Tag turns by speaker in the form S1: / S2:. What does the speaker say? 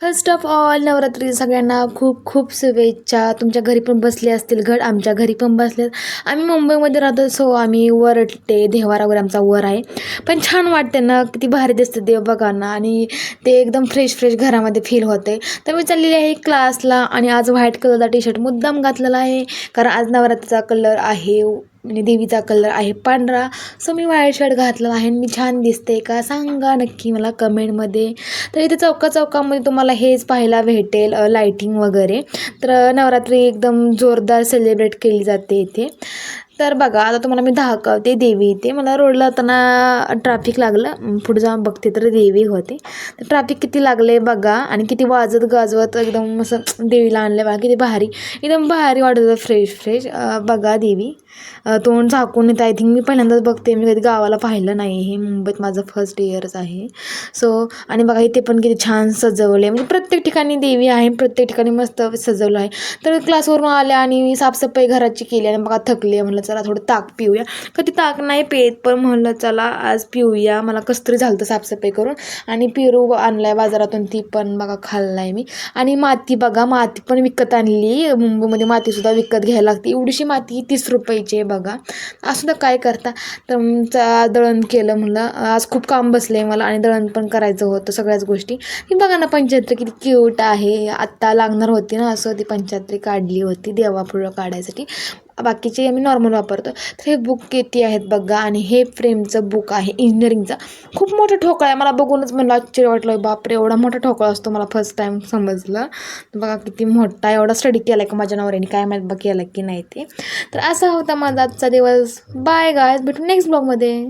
S1: First of all Navratri सगळ्यांना खूप खूप शुभेच्छा. तुमच्या घरी पण बसले असतील घट, आमच्या घरी पण बसले. आम्ही मुंबईमध्ये राहतो, सो आम्ही वरटे देव्हारावर आमचा वर आहे. पण छान वाटते ना, किती भारी दिसतं देव बघा ना, आणि ते एकदम फ्रेश फ्रेश घरामध्ये फील होते. तर मी चाललेली आहे क्लासला, आणि आज व्हाईट कलरचा टी शर्ट मुद्दाम घातलेला आहे, कारण आज नवरात्रीचा कलर आहे आणि देवीचा कलर आहे पांढरा. सो मी व्हाईट शर्ट घातलेला आहे. मी छान दिसते का सांगा नक्की मला कमेंटमध्ये. तर इथे चौकामध्ये तुम्हाला हेच पाहायला भेटेल, लाईटिंग वगैरे. तर नवरात्री एकदम जोरदार सेलिब्रेट केली जाते इथे. तर बघा आता तुम्हाला मी दाखवते देवी. इथे मला रोडला जाताना ट्रॅफिक लागलं, पुढे जाऊन बघते तर देवी होते. तर ट्रॅफिक किती लागले बघा, आणि किती वाजत गाजवत एकदम असं देवीला आणलं बघा, किती भारी, एकदम भारी वाटत होतं, फ्रेश फ्रेश. बघा देवी तोंड झाकून येतं. आय थिंक मी पहिल्यांदाच बघते, मी कधी गावाला पाहिलं नाही, हे मुंबईत माझं फर्स्ट इयरच आहे. सो आणि बघा इथे पण किती छान सजवले, म्हणजे प्रत्येक ठिकाणी देवी आहे, प्रत्येक ठिकाणी मस्त सजवलं आहे. तर क्लासवरून आल्या आणि साफसफाई घराची केली, आणि बघा थकले, म्हणलं चला थोडं ताक पिऊया. कधी ताक नाही पेत, पण म्हणलं चला आज पिऊया. मला कसं तरी झालं होतं साफसफाई करून, आणि पेरू आणलाय बाजारातून, ती पण बघा खाल्लाय मी. आणि माती बघा, माती पण विकत आणली. मुंबईमध्ये मातीसुद्धा विकत घ्यायला लागते. एवढीशी माती 30 रुपयाची आहे बघा. असं तर काय करता. तर दळण केलं, म्हणलं आज खूप काम बसलं आहे मला, आणि दळण पण करायचं होतं, सगळ्याच गोष्टी. ही बघा ना पंचायत्री किती क्यूट आहे. आत्ता लागणार होती ना, असं ती पंचायत्री काढली होती देवापुढं काढायसाठी. बाकीचे आम्ही नॉर्मल वापरतो. तर हे बुक किती आहेत बघा, आणि हे फ्रेमचं बुक आहे इंजिनिअरिंगचा. खूप मोठा ठोकळा आहे, मला बघूनच मला आश्चर्य वाटलं, बापरे एवढा मोठा ठोकळा असतो, मला फर्स्ट टाईम समजलं. बघा किती मोठा, एवढा स्टडी केला आहे का माझ्या नवऱ्याने, काय माहीत बघ केलं की नाही ते. तर असा होता माझा आजचा दिवस. बाय गायज, भेटू नेक्स्ट ब्लॉगमध्ये.